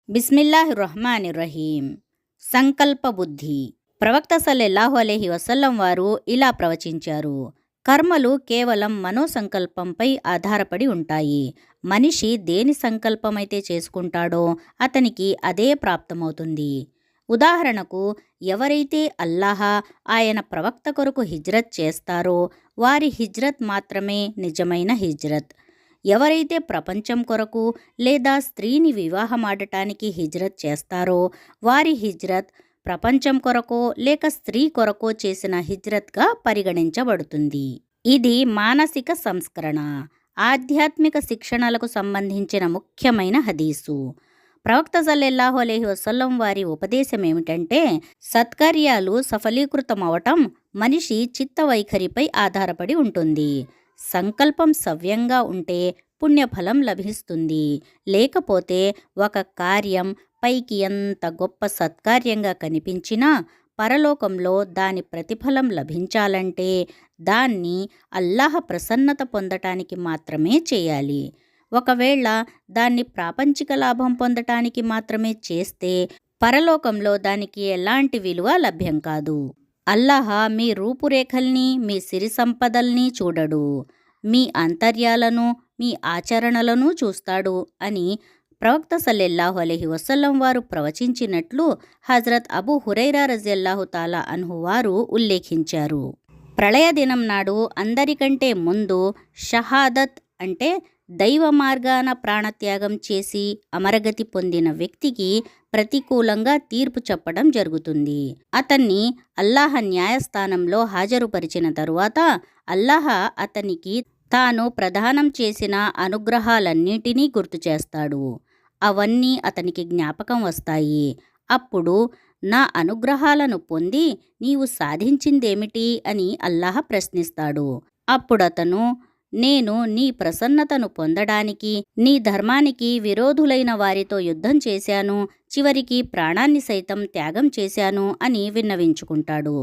బిస్మిల్లాహిర్రహ్మానిర్రహీం. సంకల్ప బుద్ధి. ప్రవక్త సల్లల్లాహు అలైహి వసల్లం వారు ఇలా ప్రవచించారు: కర్మలు కేవలం మనోసంకల్పంపై ఆధారపడి ఉంటాయి. మనిషి దేని సంకల్పమైతే చేసుకుంటాడో అతనికి అదే ప్రాప్తమవుతుంది. ఉదాహరణకు, ఎవరైతే అల్లాహ్, ఆయన ప్రవక్త కొరకు హిజ్రత్ చేస్తారో వారి హిజ్రత్ మాత్రమే నిజమైన హిజ్రత్. ఎవరైతే ప్రపంచం కొరకు లేదా స్త్రీని వివాహమాడటానికి హిజ్రత్ చేస్తారో వారి హిజ్రత్ ప్రపంచం కొరకో లేక స్త్రీ కొరకో చేసిన హిజ్రత్గా పరిగణించబడుతుంది. ఇది మానసిక సంస్కరణ, ఆధ్యాత్మిక శిక్షణలకు సంబంధించిన ముఖ్యమైన హదీసు. ప్రవక్త సల్లల్లాహు అలైహి వసల్లం వారి ఉపదేశం ఏమిటంటే, సత్కార్యాలు సఫలీకృతమవటం మనిషి చిత్తవైఖరిపై ఆధారపడి ఉంటుంది. సంకల్పం సవ్యంగా ఉంటే పుణ్యఫలం లభిస్తుంది. లేకపోతే ఒక కార్యం పైకి ఎంత గొప్ప సత్కార్యంగా కనిపించినా పరలోకంలో దాని ప్రతిఫలం లభించాలంటే దాన్ని అల్లాహ్ ప్రసన్నత పొందటానికి మాత్రమే చేయాలి. ఒకవేళ దాన్ని ప్రాపంచిక లాభం పొందటానికి మాత్రమే చేస్తే పరలోకంలో దానికి ఎలాంటి విలువ లభ్యం కాదు. అల్లాహ్ మీ రూపురేఖల్ని, మీ సిరి సంపదల్ని చూడడు, మీ అంతర్యాలను, మీ ఆచరణలను చూస్తాడు అని ప్రవక్త సల్లల్లాహు అలైహి వసల్లం వారు ప్రవచించినట్లు హజరత్ అబూ హురైరా రజియల్లాహు తాలా అన్హు వారు ఉల్లేఖించారు. ప్రళయ దినం నాడు అందరికంటే ముందు షహాదత్ అంటే దైవ మార్గాన ప్రాణత్యాగం చేసి అమరగతి పొందిన వ్యక్తికి ప్రతికూలంగా తీర్పు చెప్పడం జరుగుతుంది. అతన్ని అల్లాహ్ న్యాయస్థానంలో హాజరుపరిచిన తరువాత అల్లాహ్ అతనికి తాను ప్రదానం చేసిన అనుగ్రహాలన్నిటినీ గుర్తు చేస్తాడు. అవన్నీ అతనికి జ్ఞాపకం వస్తాయి. అప్పుడు నా అనుగ్రహాలను పొంది నీవు సాధించిందేమిటి అని అల్లాహ్ ప్రశ్నిస్తాడు. అప్పుడతను, నేను నీ ప్రసన్నతను పొందడానికి నీ ధర్మానికి విరోధులైన వారితో యుద్ధం చేశాను, చివరికి ప్రాణాన్ని సైతం త్యాగం చేశాను అని విన్నవించుకుంటాడు.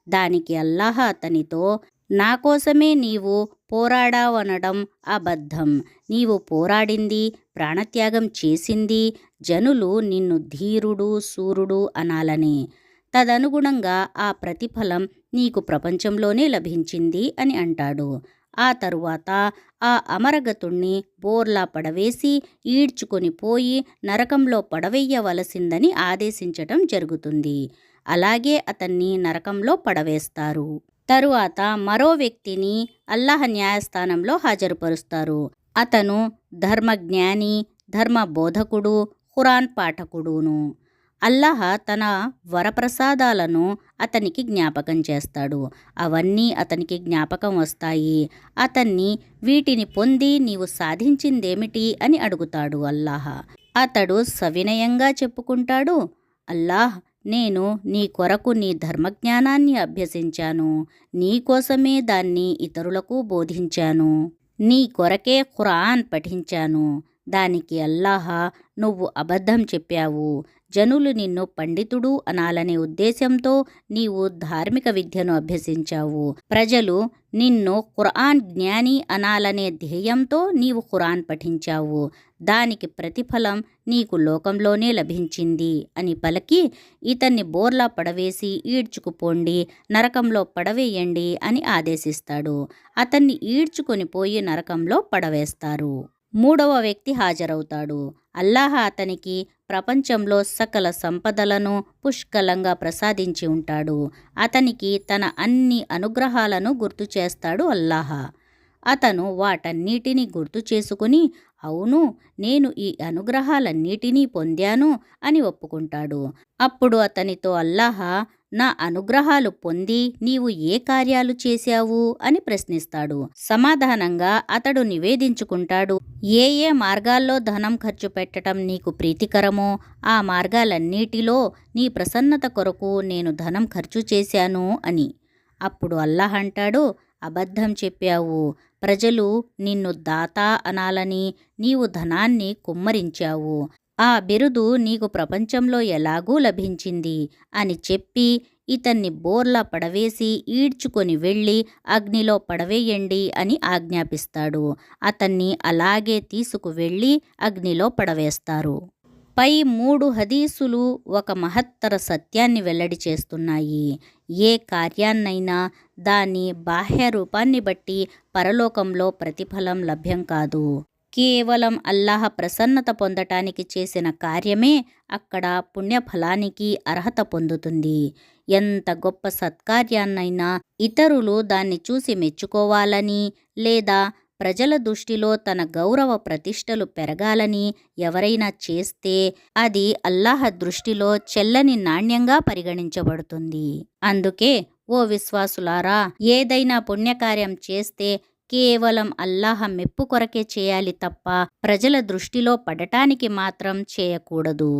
దానికి అల్లాహ్ అతనితో, నా కోసమే నీవు పోరాడావనడం అబద్ధం. నీవు పోరాడింది, ప్రాణత్యాగం చేసింది జనులు నిన్ను ధీరుడు, శూరుడు అనాలని. తదనుగుణంగా ఆ ప్రతిఫలం నీకు ప్రపంచంలోనే లభించింది అని అంటాడు. ఆ తరువాత ఆ అమరగతుణ్ణి బోర్లా పడవేసి ఈడ్చుకొని పోయి నరకంలో పడవేయవలసిందని ఆదేశించటం జరుగుతుంది. అలాగే అతన్ని నరకంలో పడవేస్తారు. తరువాత మరో వ్యక్తిని అల్లాహ్ న్యాయస్థానంలో హాజరుపరుస్తారు. అతను ధర్మజ్ఞాని, ధర్మ బోధకుడు, ఖురాన్ పాఠకుడును. అల్లాహ్ తన వరప్రసాదాలను అతనికి జ్ఞాపకం చేస్తాడు. అవన్నీ అతనికి జ్ఞాపకం వస్తాయి. అతన్ని వీటిని పొంది నీవు సాధించిందేమిటి అని అడుగుతాడు అల్లాహ్. అతడు సవినయంగా చెప్పుకుంటాడు, అల్లాహ్, నేను నీ కొరకు నీ ధర్మజ్ఞానాన్ని అభ్యసించాను, నీ కోసమే దాన్ని ఇతరులకు బోధించాను, నీ కొరకే ఖురాన్ పఠించాను. దానికి అల్లాహ్, నువ్వు అబద్ధం చెప్పావు, జనులు నిన్ను పండితుడు అనాలనే ఉద్దేశంతో నీవు ధార్మిక విద్యను అభ్యసించావు. ప్రజలు నిన్ను ఖురాన్ జ్ఞాని అనాలనే ధ్యేయంతో నీవు ఖురాన్ పఠించావు. దానికి ప్రతిఫలం నీకు లోకంలోనే లభించింది అని పలికి ఇతన్ని బోర్లా పడవేసి ఈడ్చుకుపోండి, నరకంలో పడవేయండి అని ఆదేశిస్తాడు. అతన్ని ఈడ్చుకొని పోయి నరకంలో పడవేస్తారు. మూడవ వ్యక్తి హాజరవుతాడు. అల్లాహ్ అతనికి ప్రపంచంలో సకల సంపదలను పుష్కలంగా ప్రసాదించి ఉంటాడు. అతనికి తన అన్ని అనుగ్రహాలను గుర్తు చేస్తాడు అల్లాహ్. అతను వాటన్నిటినీ గుర్తు చేసుకుని, అవును, నేను ఈ అనుగ్రహాలన్నిటినీ పొందాను అని ఒప్పుకుంటాడు. అప్పుడు అతనితో అల్లాహ్, నా అనుగ్రహాలు పొంది నీవు ఏ కార్యాలు చేశావు అని ప్రశ్నిస్తాడు. సమాధానంగా అతడు నివేదించుకుంటాడు, ఏ ఏ మార్గాల్లో ధనం ఖర్చు పెట్టడం నీకు ప్రీతికరమో ఆ మార్గాలన్నిటిలో నీ ప్రసన్నత కొరకు నేను ధనం ఖర్చు చేశాను అని. అప్పుడు అల్లాహ్ అంటాడు, అబద్ధం చెప్పావు, ప్రజలు నిన్ను దాతా అనాలని నీవు ధనాన్ని కుమ్మరించావు. ఆ బిరుదు నీకు ప్రపంచంలో ఎలాగూ లభించింది అని చెప్పి ఇతన్ని బోర్లా పడవేసి ఈడ్చుకొని వెళ్ళి అగ్నిలో పడవేయండి అని ఆజ్ఞాపిస్తాడు. అతన్ని అలాగే తీసుకువెళ్ళి అగ్నిలో పడవేస్తారు. పై 3 హదీసులు ఒక మహత్తర సత్యాన్ని వెల్లడి చేస్తున్నాయి. ఏ కార్యాన్నైనా దాని బాహ్య రూపాన్ని బట్టి పరలోకంలో ప్రతిఫలం లభ్యం కాదు. కేవలం అల్లాహ్ ప్రసన్నత పొందటానికి చేసిన కార్యమే అక్కడ పుణ్యఫలానికి అర్హత పొందుతుంది. ఎంత గొప్ప సత్కార్యాన్నైనా ఇతరులు దాన్ని చూసి మెచ్చుకోవాలని లేదా ప్రజల దృష్టిలో తన గౌరవ ప్రతిష్టలు పెరగాలని ఎవరైనా చేస్తే అది అల్లాహ్ దృష్టిలో చెల్లని నాణ్యంగా పరిగణించబడుతుంది. అందుకే ఓ విశ్వాసులారా, ఏదైనా పుణ్యకార్యం చేస్తే కేవలం అల్లాహ్ మెప్పు కొరకే చేయాలి తప్ప ప్రజల దృష్టిలో పడటానికి మాత్రం చేయకూడదు.